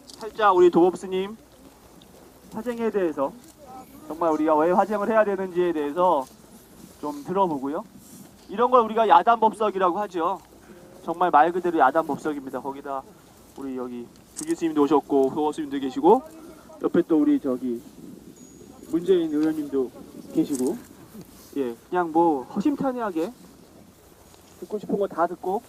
살짝 우리 도법스님 화쟁에 대해서 정말 우리가 왜 화쟁을 해야 되는지에 대해서 좀 들어보고요. 이런 걸 우리가 야단법석이라고 하죠. 정말 말 그대로 야단법석입니다. 거기다 우리 여기 주 교수님도 오셨고 도법스님도 계시고 옆에 또 우리 저기 문재인 의원님도 계시고 예 그냥 뭐 허심탄회하게 듣고 싶은 거 다 듣고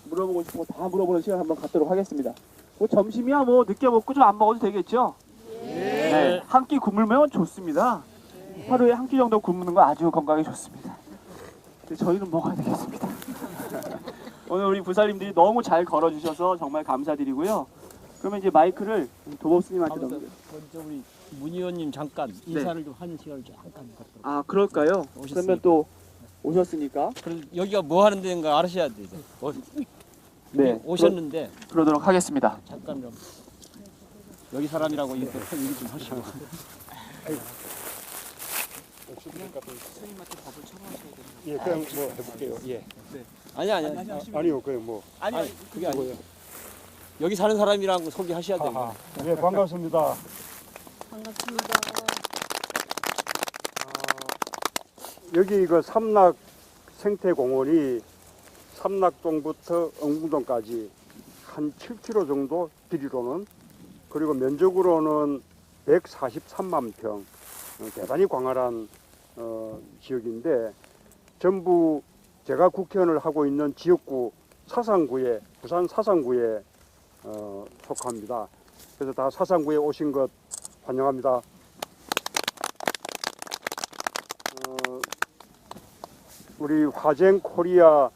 물어보고 싶은 거 다 물어보는 시간 한번 갖도록 하겠습니다. 뭐 점심이야 뭐 늦게 먹고 좀 안 먹어도 되겠죠? 네. 한 끼 굶으면 좋습니다. 하루에 한 끼 정도 굶는 거 아주 건강에 좋습니다. 근데 저희는 먹어야 되겠습니다. 오늘 우리 부사님들이 너무 잘 걸어주셔서 정말 감사드리고요. 그러면 이제 마이크를 도법스님한테 넘겨요. 먼저 우리 문 의원님 잠깐 인사를 좀 하는 시간을 잠깐 갖도록. 아 그럴까요? 오셨으니까. 그러면 또 오셨으니까 그럼 여기가 뭐 하는 데인가 알으셔야 되죠. 네 오셨는데 그러도록 하겠습니다. 잠깐 좀 여기 사람이라고 얘기 좀 하시고. 스님한테 법을 청구하셔야 되는 예, 그냥 뭐 해볼게요. 예. 아니야. 아니요, 그냥 뭐. 아니 그게 아니에요. 여기 사는 사람이라고 소개하셔야 돼요. 예, 반갑습니다. 반갑습니다. 여기 그 삼락 생태공원이 삼락동부터 엉궁동까지 한 7km 정도 길이로는, 그리고 면적으로는 143만 평, 대단히 광활한 지역인데, 전부 제가 국회의원을 하고 있는 지역구 사상구에, 부산 사상구에 속합니다. 그래서 다 사상구에 오신 것 환영합니다. 우리 화쟁 코리아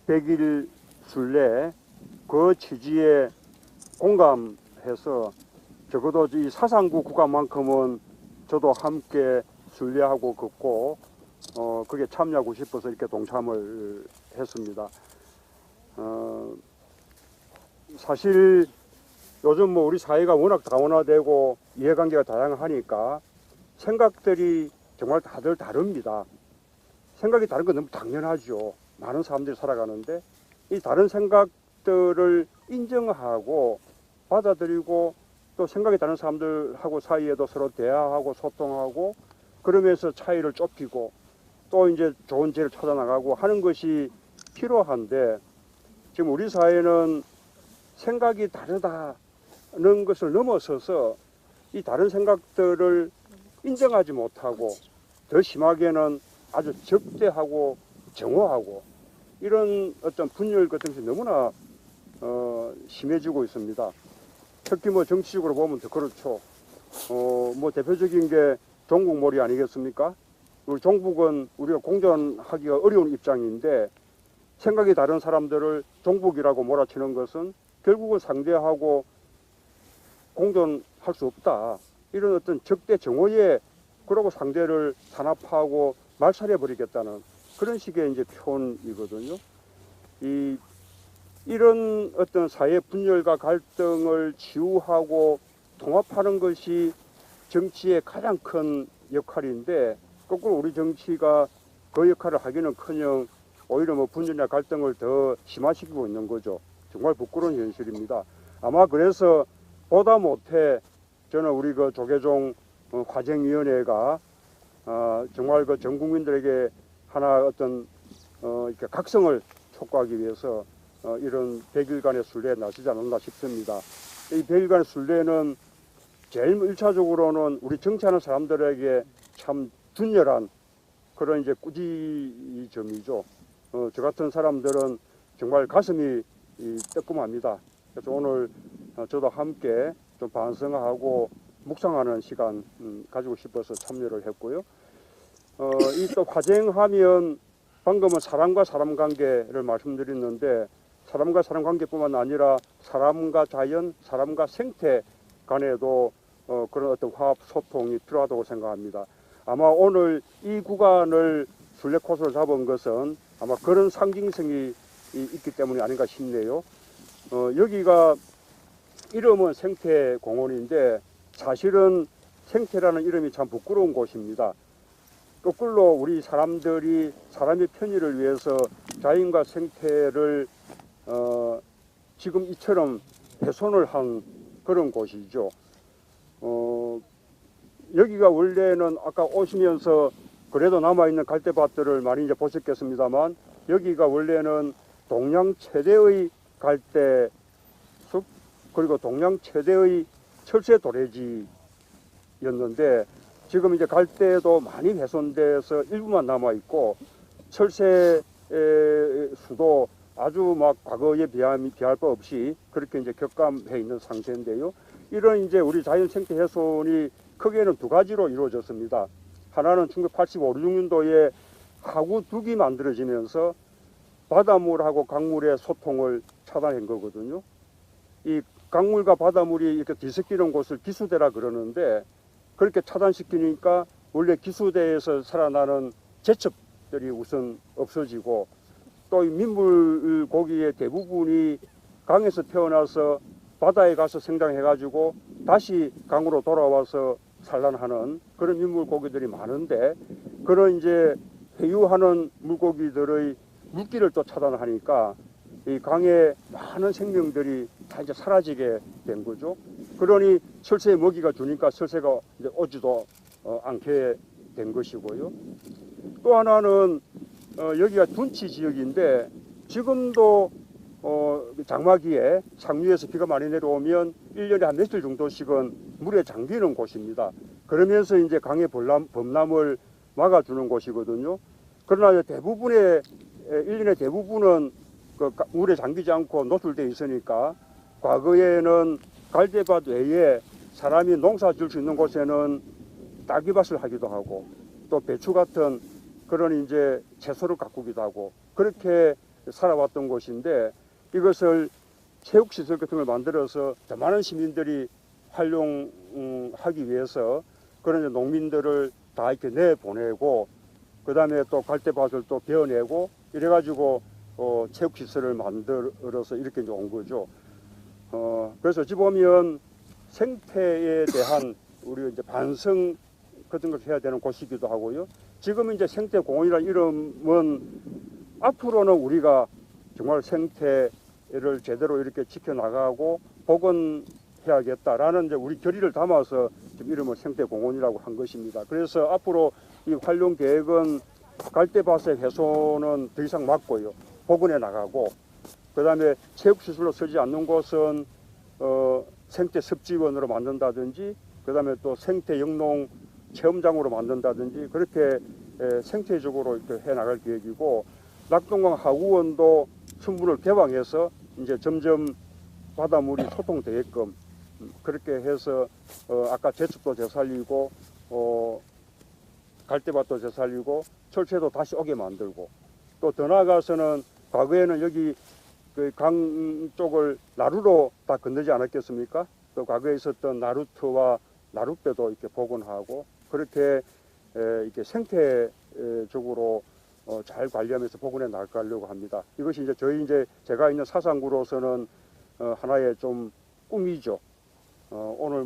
100일 순례 그 취지에 공감해서 적어도 이 사상구 구간만큼은 저도 함께 순례하고 걷고 그게 참여하고 싶어서 이렇게 동참을 했습니다. 사실 요즘 뭐 우리 사회가 워낙 다원화되고 이해관계가 다양하니까 생각들이 정말 다들 다릅니다. 생각이 다른 건 너무 당연하죠. 많은 사람들이 살아가는데 이 다른 생각들을 인정하고 받아들이고 또 생각이 다른 사람들하고 사이에도 서로 대화하고 소통하고 그러면서 차이를 좁히고 또 이제 좋은 지혜를 찾아나가고 하는 것이 필요한데, 지금 우리 사회는 생각이 다르다는 것을 넘어서서 이 다른 생각들을 인정하지 못하고 더 심하게는 아주 적대하고 정오하고 이런 어떤 분열 같은 것이 너무나 심해지고 있습니다. 특히 뭐 정치적으로 보면 더 그렇죠. 뭐 대표적인 게 종북몰이 아니겠습니까? 우리 종북은 우리가 공존하기가 어려운 입장인데 생각이 다른 사람들을 종북이라고 몰아치는 것은 결국은 상대하고 공존할 수 없다. 이런 어떤 적대 정오에 그러고 상대를 탄압하고 말살해 버리겠다는 그런 식의 이제 표현이거든요. 이런 어떤 사회 분열과 갈등을 치유하고 통합하는 것이 정치의 가장 큰 역할인데, 거꾸로 우리 정치가 그 역할을 하기는커녕 오히려 뭐 분열이나 갈등을 더 심화시키고 있는 거죠. 정말 부끄러운 현실입니다. 아마 그래서 보다 못해 저는 우리 그 조계종 화쟁위원회가 정말 그 전 국민들에게 하나 어떤 이렇게 각성을 촉구하기 위해서 이런 100일간의 순례에 나서지 않았나 싶습니다. 이 100일간의 순례는 제일 1차적으로는 우리 정치하는 사람들에게 참 준열한 그런 이제 꾸짖음이죠. 저 같은 사람들은 정말 가슴이 뜨끔합니다. 그래서 오늘 저도 함께 좀 반성하고 묵상하는 시간 가지고 싶어서 참여를 했고요. 이 또 화쟁하면 방금은 사람과 사람 관계를 말씀드렸는데, 사람과 사람 관계뿐만 아니라 사람과 자연, 사람과 생태 간에도 그런 어떤 화합 소통이 필요하다고 생각합니다. 아마 오늘 이 구간을 순례 코스로 잡은 것은 아마 그런 상징성이 있기 때문이 아닌가 싶네요. 여기가 이름은 생태공원인데 사실은 생태라는 이름이 참 부끄러운 곳입니다. 거꾸로 우리 사람들이 사람의 편의를 위해서 자연과 생태를 지금 이처럼 훼손을 한 그런 곳이죠. 여기가 원래는 아까 오시면서 그래도 남아있는 갈대밭들을 많이 이제 보셨겠습니다만, 여기가 원래는 동양 최대의 갈대숲, 그리고 동양 최대의 철새 도래지였는데, 지금 이제 갈대도 많이 훼손돼서 일부만 남아있고, 철새 수도 아주 막 과거에 비할 바 없이 그렇게 이제 격감해 있는 상태인데요. 이런 이제 우리 자연 생태 훼손이 크게는 두 가지로 이루어졌습니다. 하나는 1985, 86년도에 하구 둑이 만들어지면서 바닷물하고 강물의 소통을 차단한 거거든요. 이 강물과 바닷물이 이렇게 뒤섞이는 곳을 기수대라 그러는데, 그렇게 차단시키니까 원래 기수대에서 살아나는 제첩들이 우선 없어지고, 또 이 민물 고기의 대부분이 강에서 태어나서 바다에 가서 생장해가지고 다시 강으로 돌아와서 산란하는 그런 민물 고기들이 많은데, 그런 이제 회유하는 물고기들의 물기를 또 차단하니까 이 강에 많은 생명들이 다 이제 사라지게 된 거죠. 그러니 철새의 먹이가 주니까 철새가 이제 오지도 않게 된 것이고요. 또 하나는 여기가 둔치 지역인데, 지금도 장마기에 상류에서 비가 많이 내려오면 1년에 한 며칠 정도씩은 물에 잠기는 곳입니다. 그러면서 이제 강의 범람을 막아주는 곳이거든요. 그러나 대부분의 1년의 대부분은 그 물에 잠기지 않고 노출되어 있으니까, 과거에는 갈대밭 외에 사람이 농사 지을 수 있는 곳에는 딸기밭을 하기도 하고, 또 배추 같은 그런 이제 채소를 가꾸기도 하고, 그렇게 살아왔던 곳인데, 이것을 체육시설 같은 걸 만들어서 더 많은 시민들이 활용하기 위해서 그런 농민들을 다 이렇게 내보내고, 그 다음에 또 갈대밭을 또 베어내고, 이래가지고 체육시설을 만들어서 이렇게 이제 온 거죠. 그래서 어찌 보면 생태에 대한 우리 이제 반성 같은 걸 해야 되는 곳이기도 하고요. 지금 이제 생태공원이라는 이름은 앞으로는 우리가 정말 생태를 제대로 이렇게 지켜나가고 복원해야겠다라는 이제 우리 결의를 담아서 지금 이름을 생태공원이라고 한 것입니다. 그래서 앞으로 이 활용 계획은 갈대밭의 훼손은 더 이상 막고요, 복원해 나가고, 그 다음에 체육시설로 쓰지 않는 곳은 생태습지원으로 만든다든지, 그 다음에 또 생태영농 체험장으로 만든다든지, 그렇게 생태적으로 이렇게 해 나갈 계획이고, 낙동강 하구원도 충분을 개방해서 이제 점점 바닷물이 소통되게끔 그렇게 해서 아까 제첩도 되살리고 갈대밭도 되살리고 철새도 다시 오게 만들고, 또 더 나아가서는 과거에는 여기 그 강 쪽을 나루로 다 건너지 않았겠습니까? 또 과거에 있었던 나루터와 나룻배도 이렇게 복원하고, 그렇게 이렇게 생태적으로 잘 관리하면서 복원해 나가려고 합니다. 이것이 이제 제가 있는 사상구로서는 하나의 좀 꿈이죠. 오늘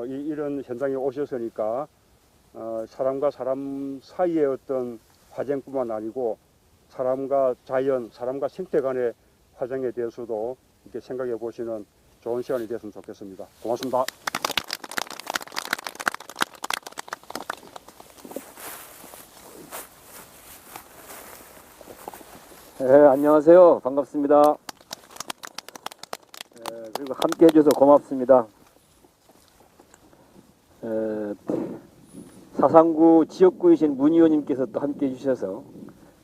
이런 현장에 오셨으니까 사람과 사람 사이의 어떤 화쟁뿐만 아니고 사람과 자연, 사람과 생태 간의 화쟁에 대해서도 이렇게 생각해 보시는 좋은 시간이 됐으면 좋겠습니다. 고맙습니다. 네, 안녕하세요. 반갑습니다. 그리고 함께 해줘서 고맙습니다. 사상구 지역구이신 문 의원님께서 또 함께 해주셔서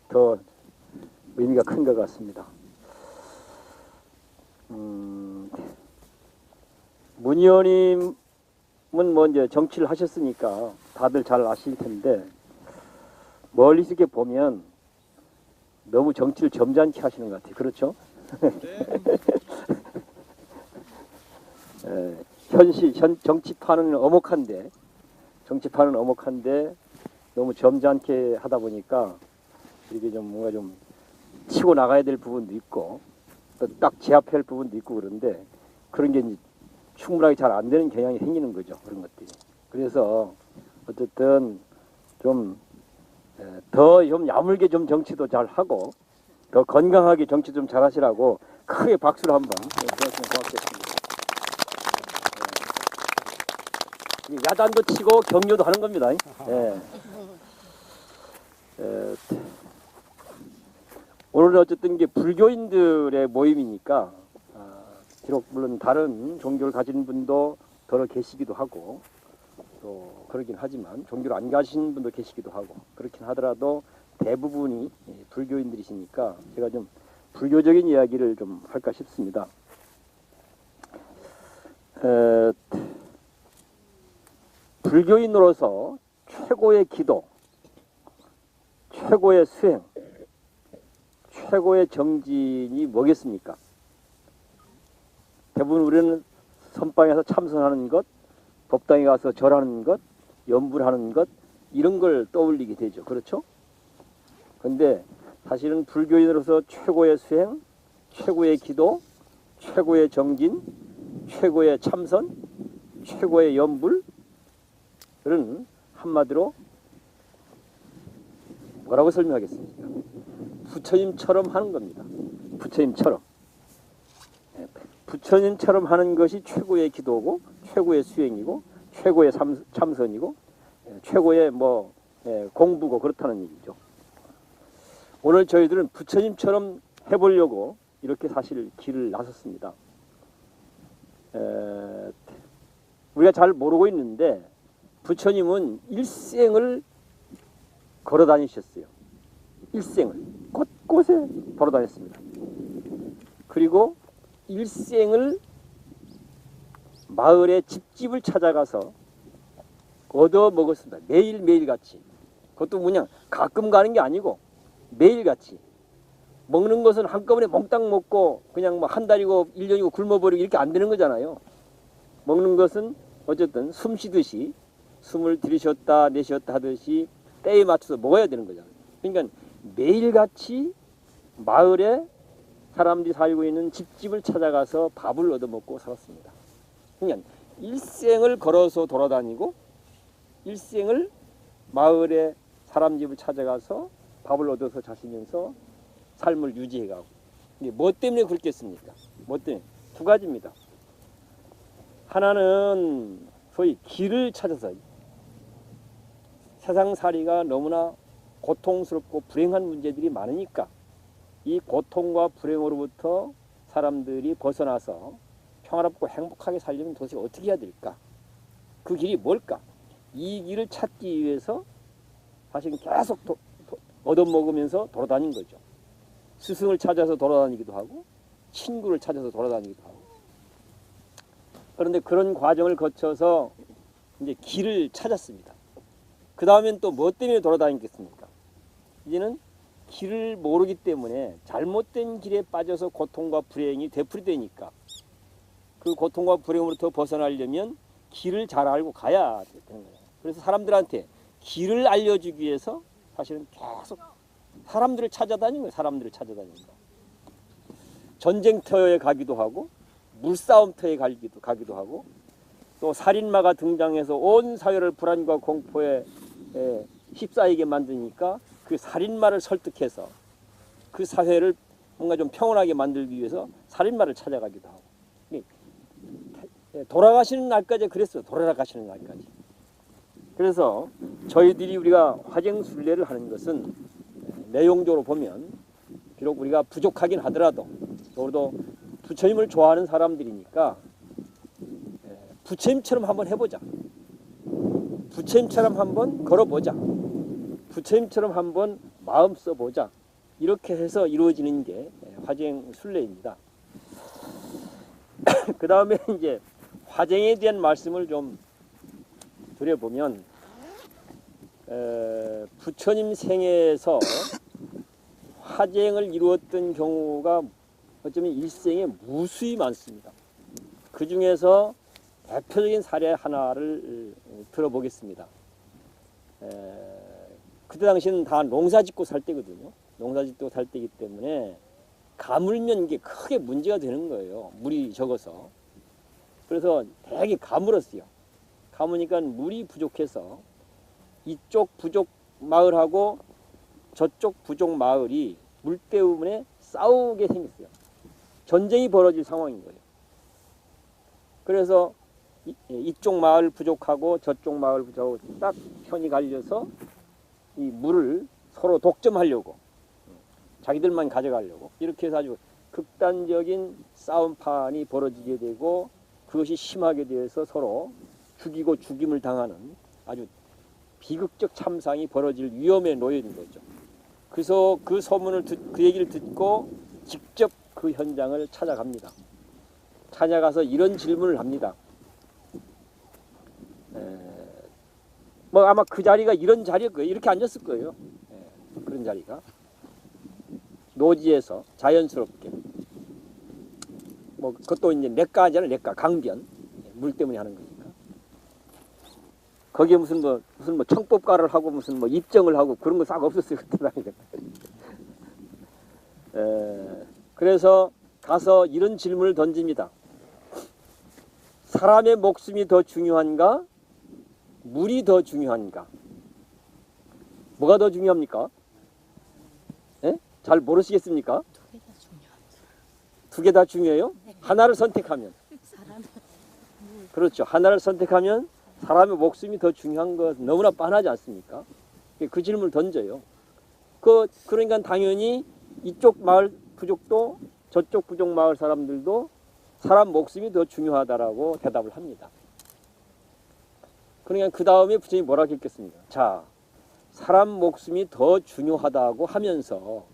더 의미가 큰 것 같습니다. 문 의원님은 이제 정치를 하셨으니까 다들 잘 아실 텐데, 멀리서 이렇게 보면 너무 정치를 점잖게 하시는 것 같아요. 그렇죠? 정치판은 엄혹한데 너무 점잖게 하다 보니까 이게 좀 뭔가 좀 치고 나가야 될 부분도 있고, 또 딱 제압해야 할 부분도 있고, 그런데 그런 게 충분하게 잘 안 되는 경향이 생기는 거죠. 그런 것들이. 그래서 어쨌든 좀 더 좀 야물게 좀 정치도 잘 하고, 더 건강하게 정치 좀 잘하시라고 크게 박수를 한번 주셨으면 고맙겠습니다. 야단도 치고 격려도 하는 겁니다. 예. 오늘은 어쨌든 이게 불교인들의 모임이니까 비록 물론 다른 종교를 가진 분도 더러 계시기도 하고 또 그러긴 하지만 종교를 안 가신 분도 계시기도 하고 그렇긴 하더라도 대부분이 불교인들이시니까 제가 좀 불교적인 이야기를 좀 할까 싶습니다. 불교인으로서 최고의 기도, 최고의 수행, 최고의 정진이 뭐겠습니까? 대부분 우리는 선방에서 참선하는 것, 법당에 가서 절하는 것, 염불 하는 것 이런 걸 떠올리게 되죠. 그렇죠? 근데 사실은 불교인으로서 최고의 수행, 최고의 기도, 최고의 정진, 최고의 참선, 최고의 염불은 한마디로 뭐라고 설명하겠습니까? 부처님처럼 하는 겁니다. 부처님처럼. 부처님처럼 하는 것이 최고의 기도고 최고의 수행이고 최고의 참선이고 최고의 공부고 그렇다는 얘기죠. 오늘 저희들은 부처님처럼 해보려고 이렇게 사실 길을 나섰습니다. 우리가 잘 모르고 있는데 부처님은 일생을 걸어 다니셨어요. 일생을 곳곳에 걸어 다녔습니다. 그리고 일생을 마을의 집집을 찾아가서 얻어 먹었습니다. 매일매일 같이. 그것도 그냥 가끔 가는 게 아니고 매일같이. 먹는 것은 한꺼번에 몽땅 먹고 그냥 한 달이고 1년이고 굶어버리고 이렇게 안 되는 거잖아요. 먹는 것은 어쨌든 숨 쉬듯이 숨을 들이쉬었다 내쉬었다 하듯이 때에 맞춰서 먹어야 되는 거잖아요. 그러니까 매일같이 마을에 사람들이 살고 있는 집집을 찾아가서 밥을 얻어먹고 살았습니다. 그러니까 일생을 걸어서 돌아다니고 일생을 마을에 사람 집을 찾아가서 밥을 얻어서 자시면서 삶을 유지해가고. 근데 뭐 때문에 그렇겠습니까? 뭐 때문에? 두 가지입니다. 하나는 소위 길을 찾아서 세상살이가 너무나 고통스럽고 불행한 문제들이 많으니까 이 고통과 불행으로부터 사람들이 벗어나서 평화롭고 행복하게 살려면 도대체 어떻게 해야 될까? 그 길이 뭘까? 이 길을 찾기 위해서 사실 계속 얻어먹으면서 돌아다닌 거죠. 스승을 찾아서 돌아다니기도 하고 친구를 찾아서 돌아다니기도 하고. 그런데 그런 과정을 거쳐서 이제 길을 찾았습니다. 그 다음엔 또 뭐 때문에 돌아다니겠습니까? 이제는 길을 모르기 때문에 잘못된 길에 빠져서 고통과 불행이 되풀이되니까 그 고통과 불행으로부터 벗어나려면 길을 잘 알고 가야 되는 거예요. 그래서 사람들한테 길을 알려주기 위해서 사실은 계속 사람들을 찾아다니는 거예요. 사람들을 찾아다니는 거. 전쟁터에 가기도 하고 물싸움터에 가기도 하고 또 살인마가 등장해서 온 사회를 불안과 공포에 휩싸이게 만드니까 그 살인마를 설득해서 그 사회를 뭔가 좀 평온하게 만들기 위해서 살인마를 찾아가기도 하고. 돌아가시는 날까지 그랬어요. 돌아가시는 날까지. 그래서 저희들이 우리가 화쟁순례를 하는 것은 내용적으로 보면 비록 우리가 부족하긴 하더라도 우리도 부처님을 좋아하는 사람들이니까 부처님처럼 한번 해보자. 부처님처럼 한번 걸어보자. 부처님처럼 한번 마음 써보자. 이렇게 해서 이루어지는 게 화쟁순례입니다. 그 다음에 이제 화쟁에 대한 말씀을 좀 드려보면 부처님 생애에서 화쟁을 이루었던 경우가 어쩌면 일생에 무수히 많습니다. 그 중에서 대표적인 사례 하나를 들어보겠습니다. 그때 당시는 다 농사 짓고 살 때거든요. 농사 짓고 살 때이기 때문에 가물면 이게 크게 문제가 되는 거예요. 물이 적어서. 그래서 되게 가물었어요. 가무니까 물이 부족해서 이쪽 부족 마을하고 저쪽 부족 마을이 물 때문에 싸우게 생겼어요. 전쟁이 벌어질 상황인 거예요. 그래서 이쪽 마을 부족하고 저쪽 마을 부족하고 딱 편이 갈려서 이 물을 서로 독점하려고, 자기들만 가져가려고 이렇게 해서 아주 극단적인 싸움판이 벌어지게 되고, 그것이 심하게 되어서 서로 죽이고 죽임을 당하는 아주 비극적 참상이 벌어질 위험에 놓여 있는 거죠. 그래서 그 소문을 그 얘기를 듣고 직접 그 현장을 찾아갑니다. 찾아가서 이런 질문을 합니다. 뭐 아마 그 자리가 이런 자리일 거예요. 이렇게 앉았을 거예요. 그런 자리가 노지에서 자연스럽게, 뭐 그것도 이제 냇가잖아요. 냇가, 강변, 물 때문에 하는 거니까. 거기에 무슨 뭐 청법가를 하고 무슨 뭐 입정을 하고 그런 거 싹 없었어요 그때 당시에. 그래서 가서 이런 질문을 던집니다. 사람의 목숨이 더 중요한가? 물이 더 중요한가? 뭐가 더 중요합니까? 예? 잘 모르시겠습니까? 두 개 다 중요해요? 하나를 선택하면. 그렇죠. 하나를 선택하면 사람의 목숨이 더 중요한 것 너무나 뻔하지 않습니까? 그 질문을 던져요. 그러니까 당연히 이쪽 마을 부족도 저쪽 부족 마을 사람들도 사람 목숨이 더 중요하다라고 대답을 합니다. 그러니까 그 다음에 부처님이 뭐라고 했겠습니까? 자, 사람 목숨이 더 중요하다고 하면서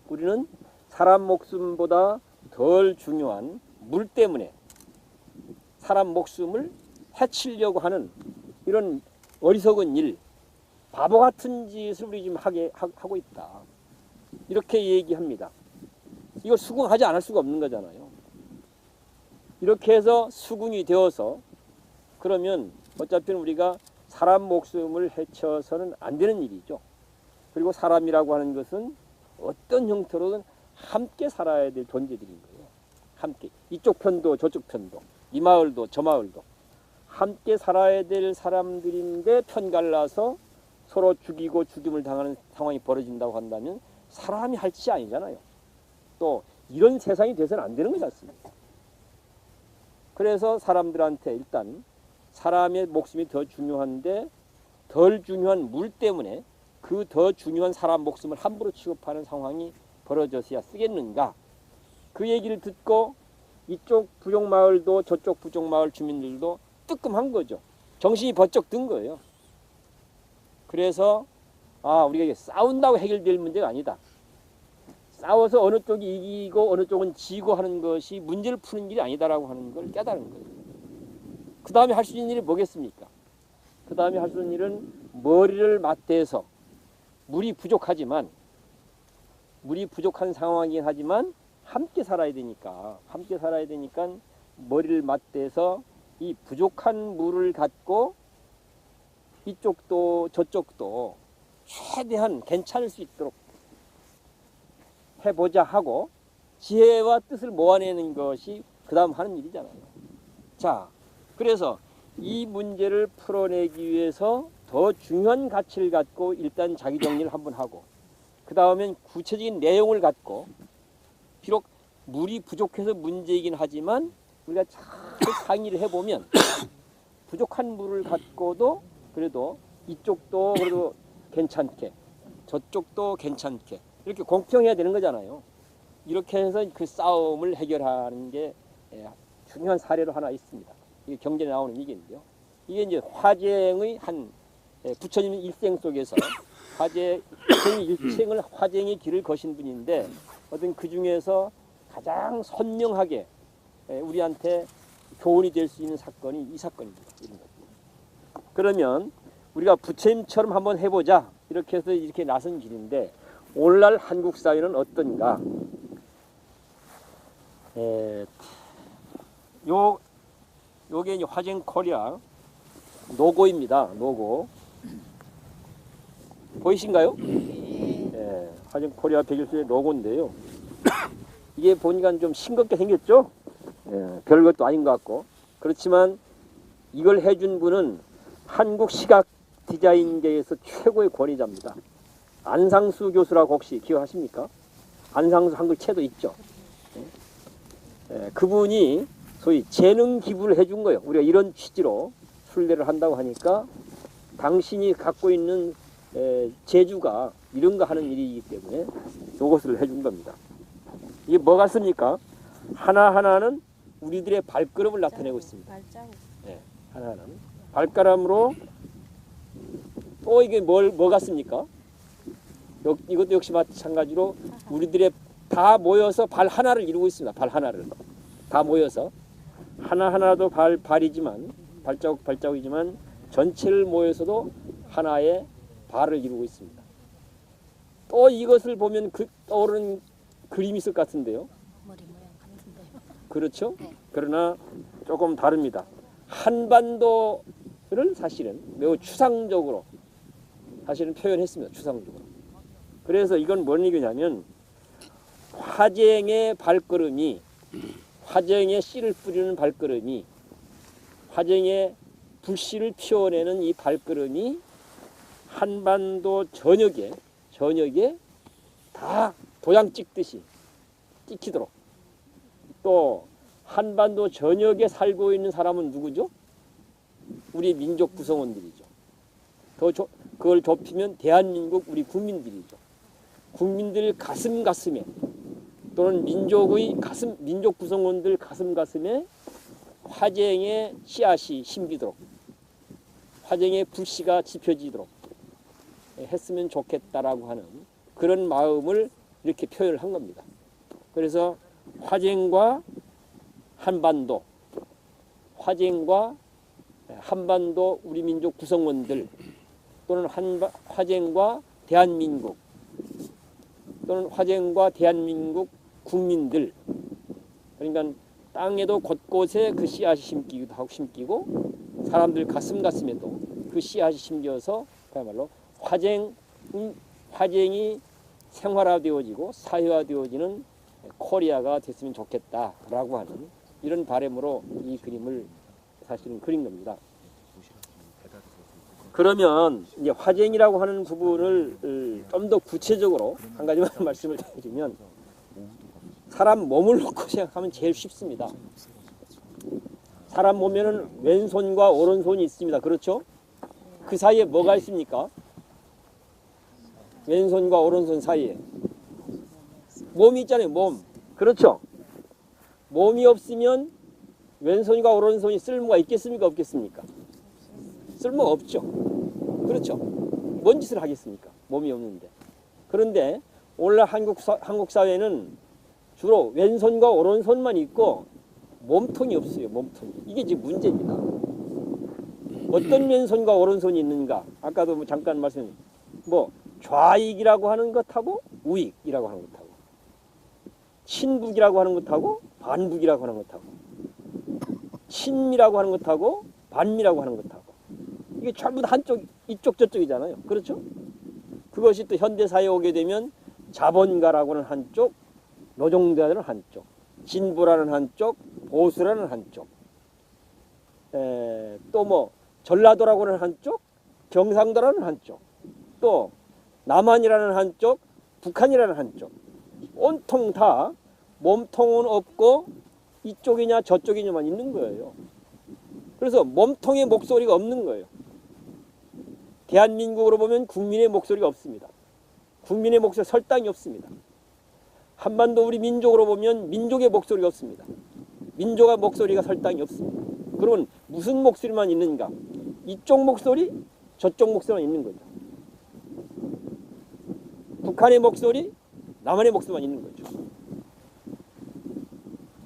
우리는 사람 목숨보다 덜 중요한 물 때문에 사람 목숨을 해치려고 하는 이런 어리석은 일, 바보 같은 짓을 우리 지금 하고 있다. 이렇게 얘기합니다. 이걸 수긍하지 않을 수가 없는 거잖아요. 이렇게 해서 수긍이 되어서, 그러면 어차피 우리가 사람 목숨을 해쳐서는 안 되는 일이죠. 그리고 사람이라고 하는 것은 어떤 형태로든 함께 살아야 될 존재들인 거예요. 함께. 이쪽 편도 저쪽 편도, 이 마을도 저 마을도 함께 살아야 될 사람들인데 편갈라서 서로 죽이고 죽임을 당하는 상황이 벌어진다고 한다면 사람이 할 짓이 아니잖아요. 또 이런 세상이 돼서는 안 되는 거지 않습니까? 그래서 사람들한테 일단 사람의 목숨이 더 중요한데 덜 중요한 물 때문에 그 더 중요한 사람 목숨을 함부로 취급하는 상황이 벌어져서야 쓰겠는가? 그 얘기를 듣고 이쪽 부족마을도 저쪽 부족마을 주민들도 뜨끔한 거죠. 정신이 번쩍 든 거예요. 그래서 우리가 이게 싸운다고 해결될 문제가 아니다. 싸워서 어느 쪽이 이기고 어느 쪽은 지고 하는 것이 문제를 푸는 길이 아니다라고 하는 걸 깨달은 거예요. 그 다음에 할 수 있는 일이 뭐겠습니까? 그 다음에 할 수 있는 일은 머리를 맞대서 물이 부족한 상황이긴 하지만 함께 살아야 되니까 머리를 맞대서 이 부족한 물을 갖고 이쪽도 저쪽도 최대한 괜찮을 수 있도록 해보자 하고 지혜와 뜻을 모아내는 것이 그 다음 하는 일이잖아요. 자, 그래서 이 문제를 풀어내기 위해서 더 중요한 가치를 갖고 일단 자기 정리를 한번 하고, 그 다음엔 구체적인 내용을 갖고, 비록 물이 부족해서 문제이긴 하지만 우리가 잘 상의를 해보면 부족한 물을 갖고도 그래도 이쪽도 그래도 괜찮게 저쪽도 괜찮게 이렇게 공평해야 되는 거잖아요. 이렇게 해서 그 싸움을 해결하는 게 중요한 사례로 하나 있습니다. 이게 경전에 나오는 얘기인데요. 이게 이제 화쟁의 한 부처님 일생 속에서 부처님 일생을 화쟁의 길을 거신 분인데 어떤 그 중에서 가장 선명하게 우리한테 교훈이 될 수 있는 사건이 이 사건입니다. 이런 것. 그러면 우리가 부처님처럼 한번 해보자 이렇게 해서 이렇게 나선 길인데 오늘날 한국 사회는 어떤가? 요게 이제 화쟁 코리아 로고입니다. 로고 보이신가요? 화쟁 코리아 백일수의 로고인데요. 이게 보니까 좀 싱겁게 생겼죠? 별것도 아닌 것 같고. 그렇지만 이걸 해준 분은 한국 시각 디자인계에서 최고의 권위자입니다. 안상수 교수라고 혹시 기억하십니까? 안상수 한글채도 있죠. 그분이 소위 재능 기부를 해준 거예요. 우리가 이런 취지로 순례를 한다고 하니까 당신이 갖고 있는 재주가 이런 거 하는 일이기 때문에 이것을 해준 겁니다. 이게 뭐 같습니까? 하나하나는 우리들의 발걸음을 나타내고 있습니다. 발자국. 하나하나는 발걸음으로 또 이게 뭐 같습니까? 이것도 역시 마찬가지로 우리들의 다 모여서 발 하나를 이루고 있습니다. 발 하나를 다 모여서 하나하나도 발이지만 발자국이지만 전체를 모여서도 하나의 발을 이루고 있습니다. 또 이것을 보면 떠오르는 그림이 있을 것 같은데요. 머리 모양 같은데요. 그렇죠? 네. 그러나 조금 다릅니다. 한반도를 사실은 매우 추상적으로 사실은 표현했습니다. 추상적으로. 그래서 이건 뭔 얘기냐면 화쟁의 발걸음이 화쟁에 씨를 뿌리는 발걸음이 화쟁에 불씨를 피워내는 이 발걸음이 한반도 전역에 다 도장 찍듯이 찍히도록 또 한반도 전역에 살고 있는 사람은 누구죠? 우리 민족 구성원들이죠. 그걸 좁히면 대한민국 우리 국민들이죠. 국민들 가슴에 또는 민족 구성원들 가슴에 화쟁의 씨앗이 심기도록 화쟁의 불씨가 지펴지도록 했으면 좋겠다라고 하는 그런 마음을 이렇게 표현을 한 겁니다. 그래서 화쟁과 한반도 우리 민족 구성원들 또는 화쟁과 대한민국 또는 화쟁과 대한민국 국민들 그러니까 땅에도 곳곳에 그 씨앗이 심기고 사람들 가슴에도 그 씨앗이 심겨서 그야말로 화쟁이 생활화되어지고 사회화되어지는 코리아가 됐으면 좋겠다라고 하는 이런 바람으로 이 그림을 사실은 그린 겁니다. 그러면 이제 화쟁이라고 하는 부분을 좀 더 구체적으로 한 가지만 말씀을 드리면 사람 몸을 놓고 생각하면 제일 쉽습니다. 사람 몸에는 왼손과 오른손이 있습니다. 그렇죠? 그 사이에 뭐가 있습니까? 왼손과 오른손 사이에 몸이 있잖아요. 몸. 그렇죠? 몸이 없으면 왼손과 오른손이 쓸모가 있겠습니까? 없겠습니까? 쓸모가 없죠. 그렇죠? 뭔 짓을 하겠습니까? 몸이 없는데. 그런데 오늘날 한국 사회는 주로 왼손과 오른손만 있고 몸통이 없어요. 몸통이. 이게 지금 문제입니다. 어떤 왼손과 오른손이 있는가? 아까도 잠깐 좌익이라고 하는 것하고 우익이라고 하는 것하고 친북이라고 하는 것하고 반북이라고 하는 것하고 친미라고 하는 것하고 반미라고 하는 것하고 이게 전부 다 한쪽 이쪽 저쪽이잖아요. 그렇죠? 그것이 또 현대사회에 오게 되면 자본가라고 하는 한쪽 노동자들은 한쪽 진보라는 한쪽 보수라는 한쪽 또 전라도라고 하는 한쪽 경상도라는 한쪽 또 남한이라는 한쪽 북한이라는 한쪽 온통 다 몸통은 없고 이쪽이냐 저쪽이냐만 있는 거예요. 그래서 몸통의 목소리가 없는 거예요. 대한민국으로 보면 국민의 목소리가 없습니다. 국민의 목소리 설당이 없습니다. 한반도 우리 민족으로 보면 민족의 목소리가 없습니다. 민족의 목소리가 설당이 없습니다. 그러면 무슨 목소리만 있는가? 이쪽 목소리, 저쪽 목소리만 있는 거죠. 북한의 목소리, 남한의 목소리만 있는 거죠.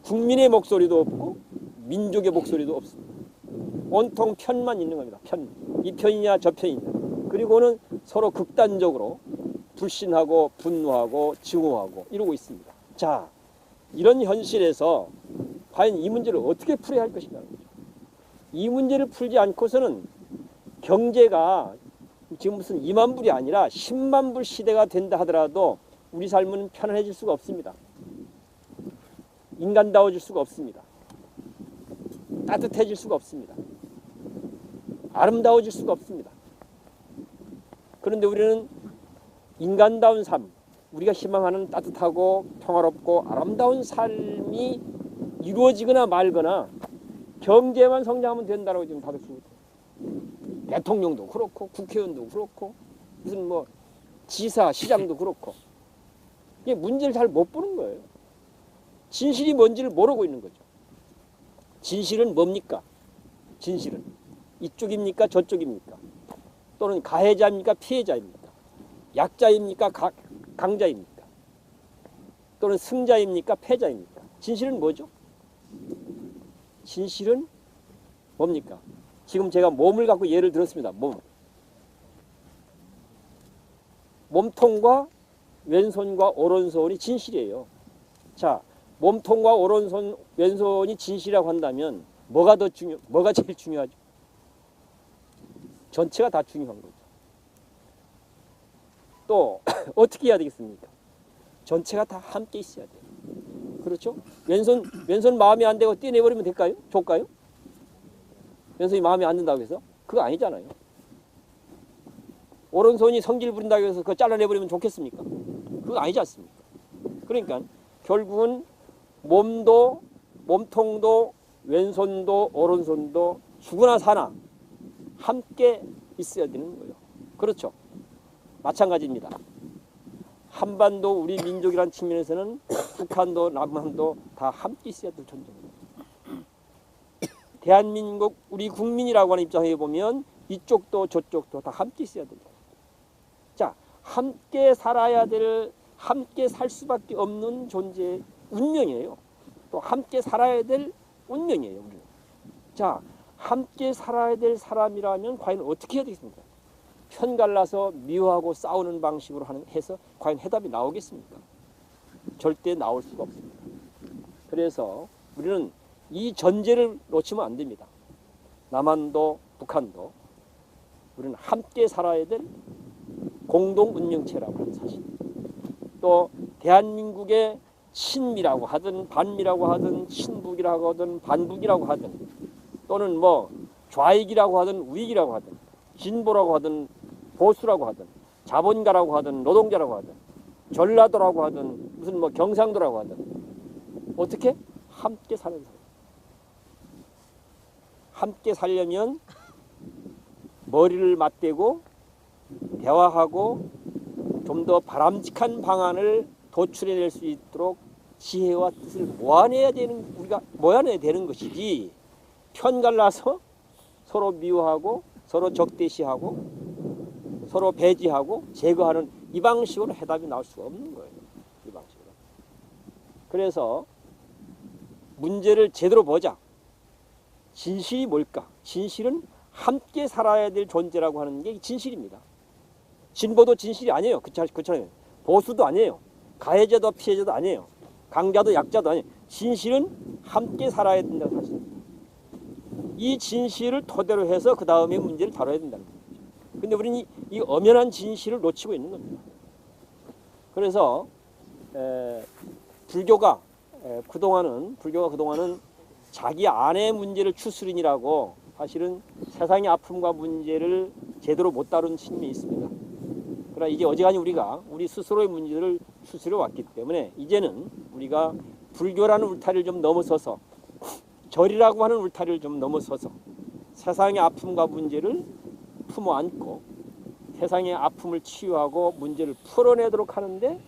국민의 목소리도 없고 민족의 목소리도 없습니다. 온통 편만 있는 겁니다. 편. 이 편이냐 저 편이냐. 그리고는 서로 극단적으로 불신하고 분노하고 증오하고 이러고 있습니다. 자, 이런 현실에서 과연 이 문제를 어떻게 풀어야 할 것인가. 이 문제를 풀지 않고서는 경제가 지금 무슨 2만 불이 아니라 10만 불 시대가 된다 하더라도 우리 삶은 편안해질 수가 없습니다. 인간다워질 수가 없습니다. 따뜻해질 수가 없습니다. 아름다워질 수가 없습니다. 그런데 우리는 인간다운 삶, 우리가 희망하는 따뜻하고 평화롭고 아름다운 삶이 이루어지거나 말거나 경제만 성장하면 된다고 지금 다들 쓰고 있어요. 대통령도 그렇고 국회의원도 그렇고 무슨 뭐 지사, 시장도 그렇고 이게 문제를 잘 못 보는 거예요. 진실이 뭔지를 모르고 있는 거죠. 진실은 뭡니까? 진실은 이쪽입니까? 저쪽입니까? 또는 가해자입니까? 피해자입니까? 약자입니까? 강자입니까? 또는 승자입니까? 패자입니까? 진실은 뭐죠? 진실은 뭡니까? 지금 제가 몸을 갖고 예를 들었습니다. 몸통과 왼손과 오른손이 진실이에요. 자, 몸통과 오른손, 왼손이 진실이라고 한다면 뭐가 제일 중요하죠? 전체가 다 중요한 거죠. 또 어떻게 해야 되겠습니까? 전체가 다 함께 있어야 돼요. 그렇죠? 왼손 마음에 안 되고 떼내버리면 될까요? 좋을까요? 왼손이 마음에 안 든다고 해서? 그거 아니잖아요. 오른손이 성질 부린다고 해서 그거 잘라내버리면 좋겠습니까? 그거 아니지 않습니까? 그러니까 결국은 몸통도 왼손도 오른손도 죽으나 사나 함께 있어야 되는 거예요. 그렇죠? 마찬가지입니다. 한반도 우리 민족이라는 측면에서는 북한도 남한도 다 함께 있어야 될 존재입니다. 대한민국 우리 국민이라고 하는 입장에 보면 이쪽도 저쪽도 다 함께 있어야 된다. 자, 함께 살아야 될, 함께 살 수밖에 없는 존재의 운명이에요. 또 함께 살아야 될 운명이에요. 우리는. 자, 함께 살아야 될 사람이라면 과연 어떻게 해야 되겠습니까? 편갈라서 미워하고 싸우는 방식으로 해서 과연 해답이 나오겠습니까? 절대 나올 수가 없습니다. 그래서 우리는 이 전제를 놓치면 안 됩니다. 남한도 북한도 우리는 함께 살아야 될 공동 운명체라고 하는 사실. 또 대한민국의 친미라고 하든 반미라고 하든 친북이라고 하든 반북이라고 하든 또는 뭐 좌익이라고 하든 우익이라고 하든 진보라고 하든 보수라고 하든 자본가라고 하든 노동자라고 하든 전라도라고 하든 무슨 뭐 경상도라고 하든 어떻게 함께 사는 사람. 함께 살려면 머리를 맞대고 대화하고 좀 더 바람직한 방안을 도출해낼 수 있도록 지혜와 뜻을 모아내야 되는 것이지 편갈라서 서로 미워하고 서로 적대시하고 서로 배제하고 제거하는 이 방식으로 해답이 나올 수가 없는 거예요. 이 방식으로. 그래서 문제를 제대로 보자. 진실이 뭘까? 진실은 함께 살아야 될 존재라고 하는 게 진실입니다. 진보도 진실이 아니에요. 그렇잖아요. 보수도 아니에요. 가해자도 피해자도 아니에요. 강자도 약자도 아니에요. 진실은 함께 살아야 된다는 사실입니다. 이 진실을 토대로 해서 그 다음에 문제를 다뤄야 된다는 거죠. 근데 우리는 이 엄연한 진실을 놓치고 있는 겁니다. 그래서 불교가 그동안은 자기 안의 문제를 추스린이라고 사실은 세상의 아픔과 문제를 제대로 못 다룬 측면이 있습니다. 그러나 이제 어지간히 우리가 우리 스스로의 문제를 추스려 왔기 때문에 이제는 우리가 불교라는 울타리를 좀 넘어서서 절이라고 하는 울타리를 좀 넘어서서 세상의 아픔과 문제를 품어 안고 세상의 아픔을 치유하고 문제를 풀어내도록 하는데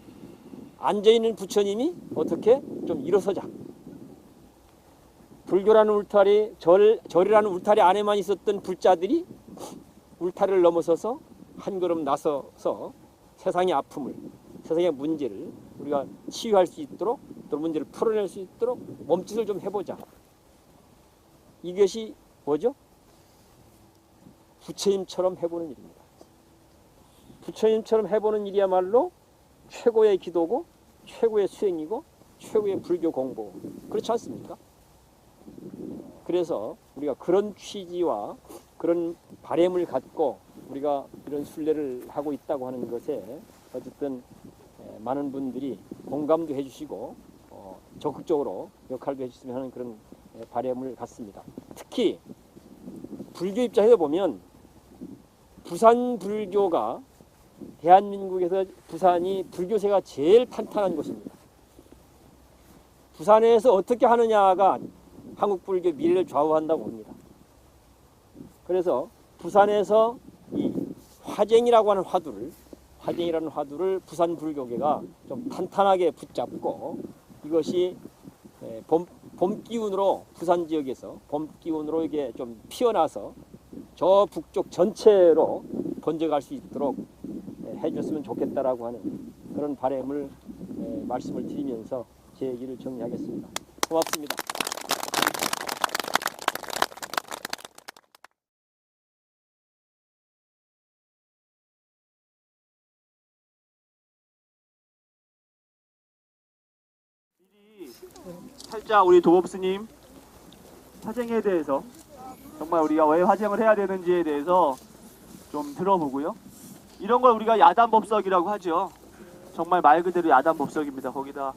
앉아있는 부처님이 어떻게 좀 일어서자. 불교라는 울타리, 절이라는 울타리 안에만 있었던 불자들이 울타리를 넘어서서 한 걸음 나서서 세상의 아픔을, 세상의 문제를 우리가 치유할 수 있도록 또 문제를 풀어낼 수 있도록 몸짓을 좀 해보자. 이것이 뭐죠? 부처님처럼 해보는 일입니다. 부처님처럼 해보는 일이야말로 최고의 기도고 최고의 수행이고 최고의 불교 공부. 그렇지 않습니까? 그래서 우리가 그런 취지와 그런 바램을 갖고 우리가 이런 순례를 하고 있다고 하는 것에 어쨌든 많은 분들이 공감도 해주시고 적극적으로 역할도 해주시면 하는 그런 바램을 갖습니다. 특히 불교 입장에서 보면 부산 불교가 대한민국에서 부산이 불교세가 제일 탄탄한 곳입니다. 부산에서 어떻게 하느냐가 한국 불교 미래를 좌우한다고 봅니다. 그래서 부산에서 이 화쟁이라고 하는 화두를 부산 불교계가 좀 탄탄하게 붙잡고 이것이 봄 기운으로 부산 지역에서 봄 기운으로 이게 좀 피어나서 저 북쪽 전체로 번져갈 수 있도록 해줬으면 좋겠다라고 하는 그런 바람을 말씀을 드리면서 제 얘기를 정리하겠습니다. 고맙습니다. 살짝 우리 도법스님 화쟁에 대해서 정말 우리가 왜 화쟁을 해야 되는지에 대해서 좀 들어보고요. 이런 걸 우리가 야단법석이라고 하죠. 정말 말 그대로 야단법석입니다. 거기다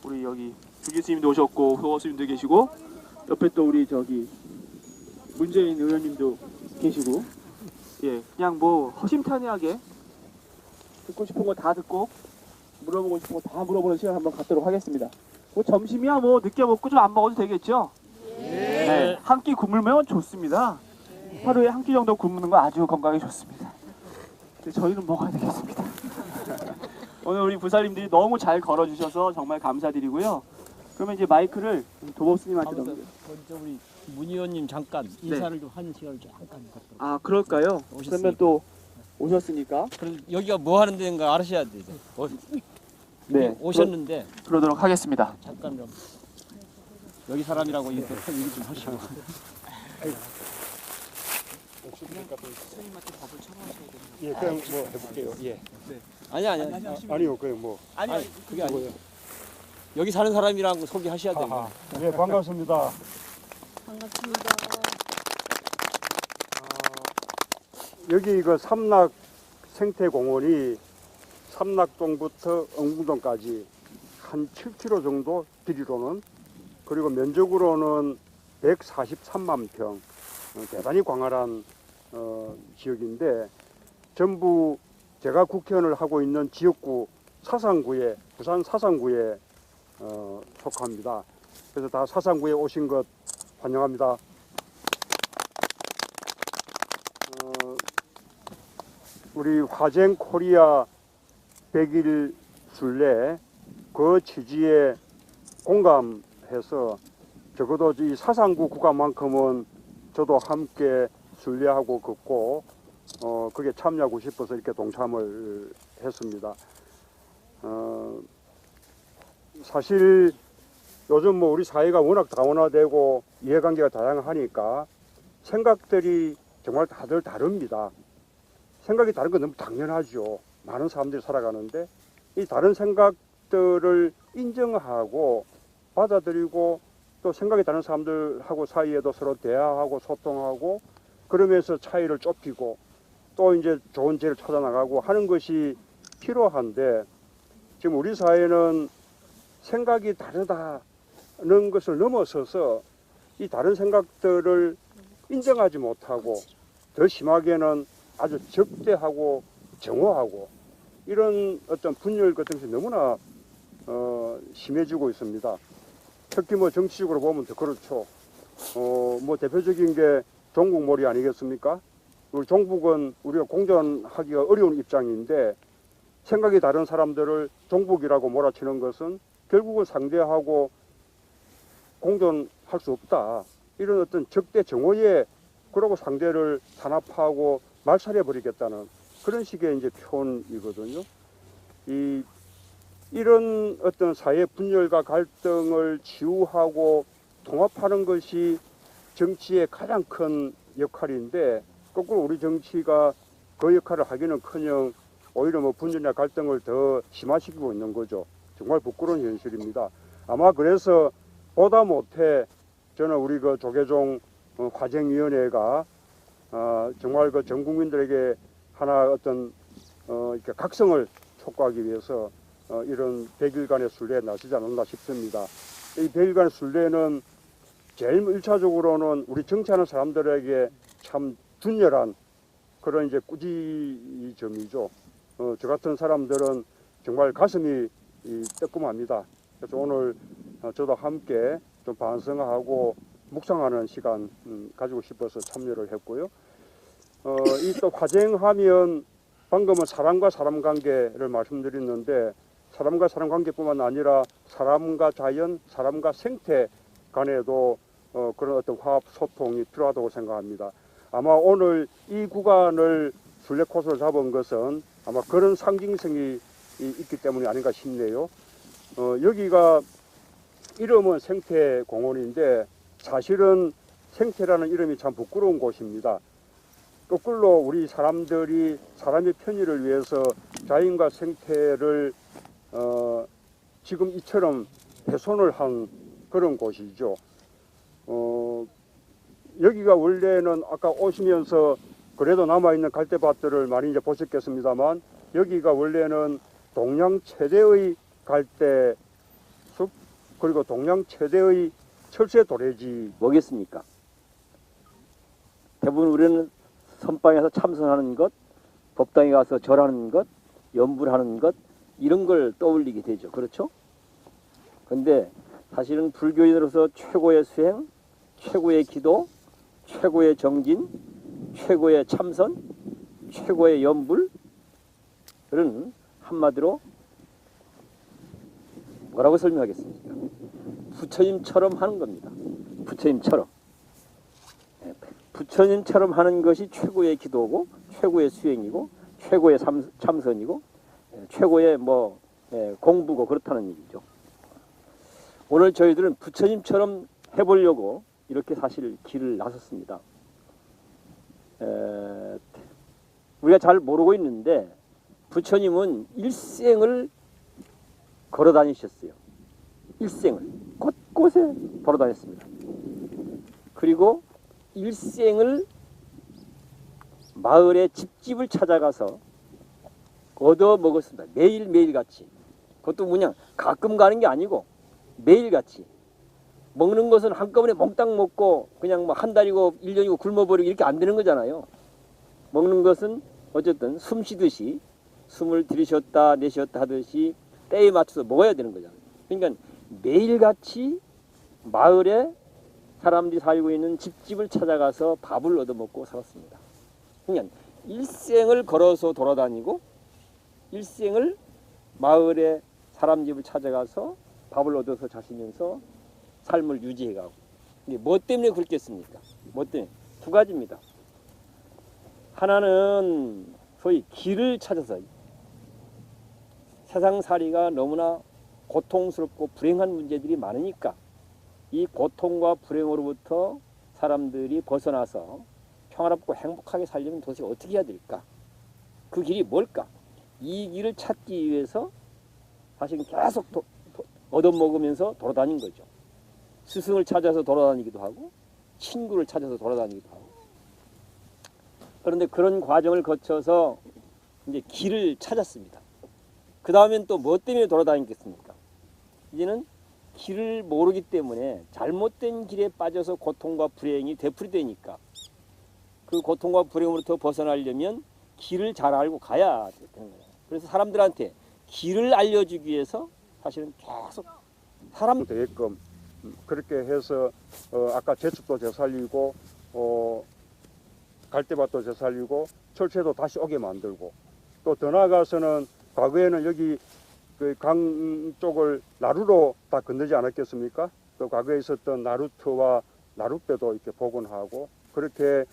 우리 여기 주기스님도 오셨고 도법스님도 계시고 옆에 또 우리 저기 문재인 의원님도 계시고 예 그냥 뭐 허심탄회하게 듣고 싶은 거 다 듣고 물어보고 싶은 거 다 물어보는 시간 한번 갖도록 하겠습니다. 뭐 점심이야 뭐 늦게 먹고 좀 안 먹어도 되겠죠? 네. 한 끼 굶으면 좋습니다. 하루에 한 끼 정도 굶는 거 아주 건강에 좋습니다. 근데 저희는 먹어야 되겠습니다. 오늘 우리 부사님들이 너무 잘 걸어주셔서 정말 감사드리고요. 그러면 이제 마이크를 도법스님한테 넘겨요. 먼저 우리 문 의원님 잠깐 인사를 좀 하는 시간을 잠깐 갖도록. 아 그럴까요? 오셨으니까. 그러면 또 오셨으니까 그럼 여기가 뭐 하는 데인가 알으셔야 되죠. 네 오셨는데 그러도록 하겠습니다. 잠깐 좀 여기 사람이라고 얘기 좀 하시고. 예, 그냥 뭐 해볼게요. 예. 아니야. 아니요, 그냥 뭐. 아니 그게 아니에요. 여기 사는 사람이라고 소개하셔야 됩니다. 예, 반갑습니다. 반갑습니다. 여기 그 삼락 생태공원이 삼락동부터 엉궁동까지 한 7km 정도 길이로는 그리고 면적으로는 143만 평 대단히 광활한 지역인데 전부 제가 국회의원을 하고 있는 지역구 사상구에 부산 사상구에 속합니다. 그래서 다 사상구에 오신 것 환영합니다. 우리 화쟁 코리아 100일 순례 그 취지에 공감해서 적어도 이 사상구 구간만큼은 저도 함께 순례하고 걷고 그게 참여하고 싶어서 이렇게 동참을 했습니다. 사실 요즘 뭐 우리 사회가 워낙 다원화되고 이해관계가 다양하니까 생각들이 정말 다들 다릅니다. 생각이 다른 건 너무 당연하죠. 많은 사람들이 살아가는데 이 다른 생각들을 인정하고 받아들이고 또 생각이 다른 사람들하고 사이에도 서로 대화하고 소통하고 그러면서 차이를 좁히고 또 이제 좋은 지혜를 찾아나가고 하는 것이 필요한데 지금 우리 사회는 생각이 다르다는 것을 넘어서서 이 다른 생각들을 인정하지 못하고 더 심하게는 아주 적대하고 정오하고 이런 어떤 분열 같은 것이 너무나 심해지고 있습니다. 특히 뭐 정치적으로 보면 더 그렇죠. 뭐 대표적인 게 종북몰이 아니겠습니까? 우리 종북은 우리가 공존하기가 어려운 입장인데 생각이 다른 사람들을 종북이라고 몰아치는 것은 결국은 상대하고 공존할 수 없다. 이런 어떤 적대 정오에 그러고 상대를 탄압하고 말살해 버리겠다는 그런 식의 이제 표현이거든요. 이런 어떤 사회 분열과 갈등을 치유하고 통합하는 것이 정치의 가장 큰 역할인데 거꾸로 우리 정치가 그 역할을 하기는커녕 오히려 뭐 분열이나 갈등을 더 심화시키고 있는 거죠. 정말 부끄러운 현실입니다. 아마 그래서 보다 못해 저는 우리 그 조계종 화쟁위원회가 정말 그 전 국민들에게 하나 어떤 이렇게 각성을 촉구하기 위해서 이런 100일간의 순례에 나서지 않았나 싶습니다. 이 100일간의 순례는 제일 1차적으로는 우리 정치하는 사람들에게 참 준열한 그런 이제 꾸짖점이죠. 저 같은 사람들은 정말 가슴이 뜨끔합니다. 그래서 오늘 저도 함께 좀 반성하고 묵상하는 시간 가지고 싶어서 참여를 했고요. 이 또 화쟁하면 방금은 사람과 사람 관계를 말씀드렸는데 사람과 사람 관계뿐만 아니라 사람과 자연, 사람과 생태 간에도 그런 어떤 화합 소통이 필요하다고 생각합니다. 아마 오늘 이 구간을 순례 코스로 잡은 것은 아마 그런 상징성이 있기 때문이 아닌가 싶네요. 여기가 이름은 생태공원인데 사실은 생태라는 이름이 참 부끄러운 곳입니다. 거꾸로 우리 사람들이 사람의 편의를 위해서 자연과 생태를 지금 이처럼 훼손을 한 그런 곳이죠. 여기가 원래는 아까 오시면서 그래도 남아있는 갈대밭들을 많이 이제 보셨겠습니다만 여기가 원래는 동양 최대의 갈대숲 그리고 동양 최대의 철새 도래지. 뭐겠습니까? 대부분 우리는 선방에서 참선하는 것, 법당에 가서 절하는 것, 염불하는 것 이런 걸 떠올리게 되죠. 그렇죠? 근데 사실은 불교인으로서 최고의 수행, 최고의 기도, 최고의 정진, 최고의 참선, 최고의 염불은 한마디로 뭐라고 설명하겠습니까? 부처님처럼 하는 겁니다. 부처님처럼. 부처님처럼 하는 것이 최고의 기도고 최고의 수행이고 최고의 참선이고 최고의 공부고 그렇다는 얘기죠. 오늘 저희들은 부처님처럼 해보려고 이렇게 사실 길을 나섰습니다. 우리가 잘 모르고 있는데 부처님은 일생을 걸어 다니셨어요. 일생을 곳곳에 걸어 다녔습니다. 그리고 일생을 마을의 집집을 찾아가서 얻어 먹었습니다. 매일매일 같이. 그것도 그냥 가끔 가는 게 아니고 매일 같이. 먹는 것은 한꺼번에 몽땅 먹고 그냥 한 달이고 1년이고 굶어버리고 이렇게 안 되는 거잖아요. 먹는 것은 어쨌든 숨 쉬듯이 숨을 들이쉬었다 내쉬었다 하듯이 때에 맞춰서 먹어야 되는 거잖아요. 그러니까 매일같이 마을에 사람들이 살고 있는 집집을 찾아가서 밥을 얻어먹고 살았습니다. 그러니까 일생을 걸어서 돌아다니고 일생을 마을에 사람 집을 찾아가서 밥을 얻어서 자시면서 삶을 유지해가고. 근데 뭐 때문에 그렇겠습니까? 뭐 때문에? 두 가지입니다. 하나는 소위 길을 찾아서 세상살이가 너무나 고통스럽고 불행한 문제들이 많으니까 이 고통과 불행으로부터 사람들이 벗어나서 평화롭고 행복하게 살려면 도대체 어떻게 해야 될까? 그 길이 뭘까? 이 길을 찾기 위해서 사실 계속 얻어먹으면서 돌아다닌 거죠. 스승을 찾아서 돌아다니기도 하고 친구를 찾아서 돌아다니기도 하고. 그런데 그런 과정을 거쳐서 이제 길을 찾았습니다. 그 다음엔 또 뭐 때문에 돌아다니겠습니까? 이제는 길을 모르기 때문에 잘못된 길에 빠져서 고통과 불행이 되풀이되니까 그 고통과 불행으로부터 벗어나려면 길을 잘 알고 가야 되는 거예요. 그래서 사람들한테 길을 알려주기 위해서 사실은 계속 사람 되게끔 그렇게 해서 아까 제첩도 되살리고 갈대밭도 되살리고 철새도 다시 오게 만들고 또 더 나아가서는 과거에는 여기 그 강 쪽을 나루로 다 건너지 않았겠습니까? 또 과거에 있었던 나루터와 나룻배도 이렇게 복원하고 그렇게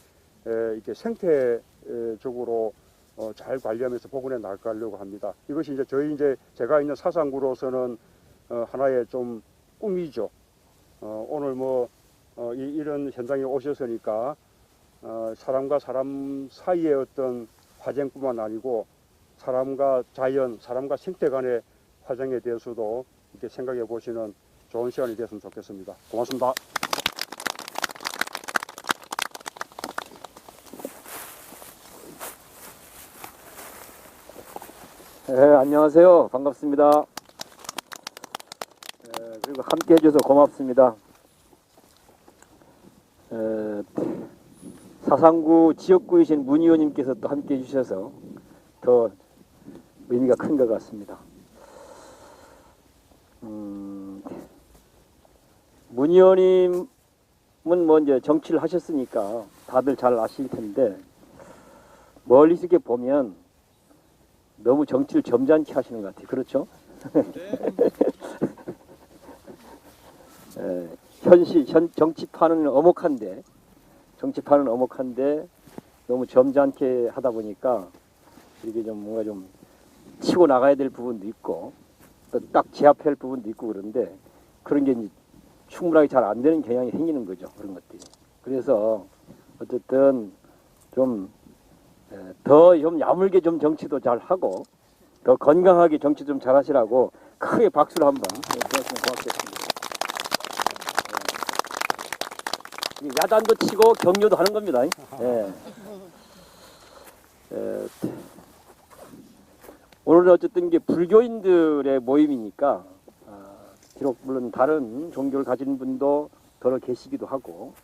이렇게 생태적으로 잘 관리하면서 복원해 나가려고 합니다. 이것이 이제 제가 있는 사상구로서는 하나의 좀 꿈이죠. 오늘 이런 현장에 오셨으니까 사람과 사람 사이의 어떤 화쟁뿐만 아니고 사람과 자연, 사람과 생태 간의 화쟁에 대해서도 이렇게 생각해 보시는 좋은 시간이 됐으면 좋겠습니다. 고맙습니다. 네, 안녕하세요. 반갑습니다. 그리고 함께 해줘서 고맙습니다. 사상구 지역구이신 문 의원님께서 또 함께 해주셔서 더 의미가 큰 것 같습니다. 문 의원님은 뭐 이제 정치를 하셨으니까 다들 잘 아실 텐데 멀리서 이렇게 보면 너무 정치를 점잖게 하시는 것 같아요. 그렇죠? 정치판은 엄혹한데 너무 점잖게 하다 보니까 이게 좀 뭔가 좀 치고 나가야 될 부분도 있고 또 딱 제압해야 할 부분도 있고 그런데 그런 게 이제 충분하게 잘 안 되는 경향이 생기는 거죠. 그런 것들이. 그래서 어쨌든 좀 더 좀 야물게 좀 정치도 잘 하고 더 건강하게 정치 좀 잘 하시라고 크게 박수를 한번 주셨으면 고맙겠습니다. 야단도 치고 격려도 하는 겁니다. 예. 오늘은 어쨌든 이게 불교인들의 모임이니까 비록 물론 다른 종교를 가진 분도 더러 계시기도 하고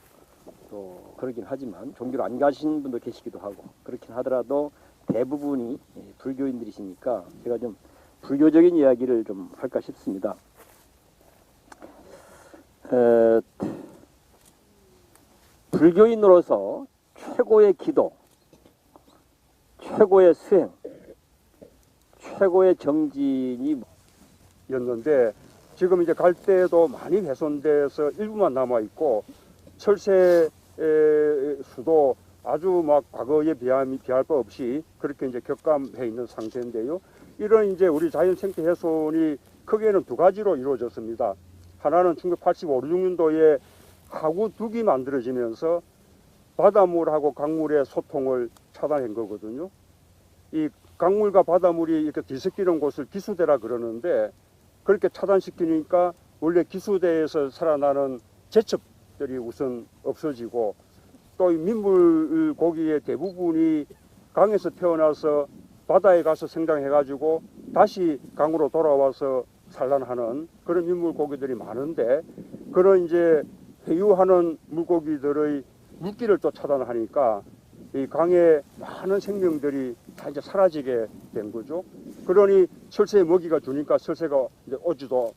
또 그러긴 하지만 종교를 안 가신 분도 계시기도 하고 그렇긴 하더라도 대부분이 불교인들이시니까 제가 좀 불교적인 이야기를 좀 할까 싶습니다. 불교인으로서 최고의 기도, 최고의 수행, 최고의 정진이 였는데 지금 이제 갈 때도 많이 훼손돼서 일부만 남아 있고 철새 수도 아주 막 과거에 비할 바 없이 그렇게 이제 격감해 있는 상태인데요. 이런 이제 우리 자연 생태 훼손이 크게는 두 가지로 이루어졌습니다. 하나는 1985, 86년도에 하구둑이 만들어지면서 바닷물하고 강물의 소통을 차단한 거거든요. 이 강물과 바닷물이 이렇게 뒤섞이는 곳을 기수대라 그러는데 그렇게 차단시키니까 원래 기수대에서 살아나는 제첩들이 우선 없어지고 또 이 민물 고기의 대부분이 강에서 태어나서 바다에 가서 성장해가지고 다시 강으로 돌아와서 산란하는 그런 민물 고기들이 많은데 그런 이제 회유하는 물고기들의 물기를 또 차단하니까 이 강에 많은 생명들이 다 이제 사라지게 된 거죠. 그러니 철새의 먹이가 주니까 철새가 이제 오지도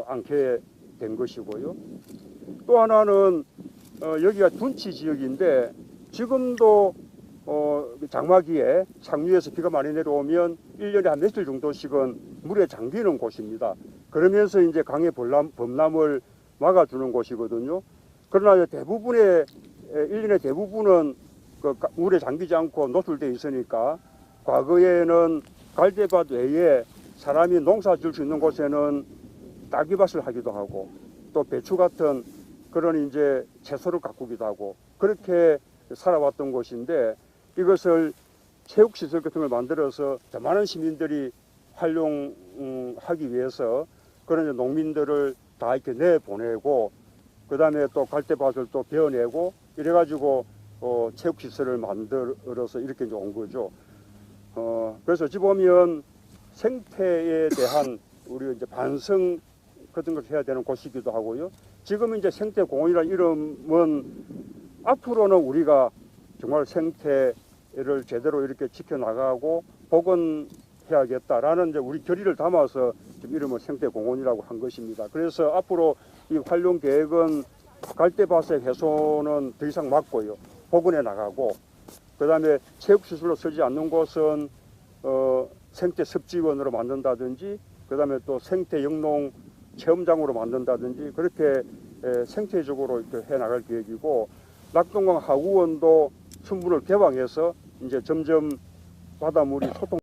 않게 된 것이고요. 또 하나는 여기가 둔치 지역인데 지금도 장마기에 상류에서 비가 많이 내려오면 1년에 한 며칠 정도씩은 물에 잠기는 곳입니다. 그러면서 이제 강의 범람을 막아주는 곳이거든요. 그러나 대부분의 1년의 대부분은 그 물에 잠기지 않고 노출되어 있으니까 과거에는 갈대밭 외에 사람이 농사 지을 수 있는 곳에는 딸기밭을 하기도 하고 또 배추 같은 그런 이제 채소를 가꾸기도 하고 그렇게 살아왔던 곳인데 이것을 체육시설 같은 걸 만들어서 더 많은 시민들이 활용하기 위해서 그런 농민들을 다 이렇게 내보내고 그 다음에 또 갈대밭을 또 베어내고 이래가지고 체육시설을 만들어서 이렇게 이제 온 거죠. 그래서 어찌 보면 생태에 대한 우리 이제 반성 같은 걸 해야 되는 곳이기도 하고요. 지금 이제 생태공원이라는 이름은 앞으로는 우리가 정말 생태를 제대로 이렇게 지켜나가고 복원해야겠다라는 이제 우리 결의를 담아서 지금 이름을 생태공원이라고 한 것입니다. 그래서 앞으로 이 활용 계획은 갈대밭의 훼손은 더 이상 막고요. 복원해 나가고 그 다음에 체육시설로 쓰지 않는 곳은 생태습지원으로 만든다든지 그 다음에 또 생태영농 체험장으로 만든다든지 그렇게 생태적으로 이렇게 해 나갈 계획이고 낙동강 하구원도 충분을 개방해서 이제 점점 바닷물이 소통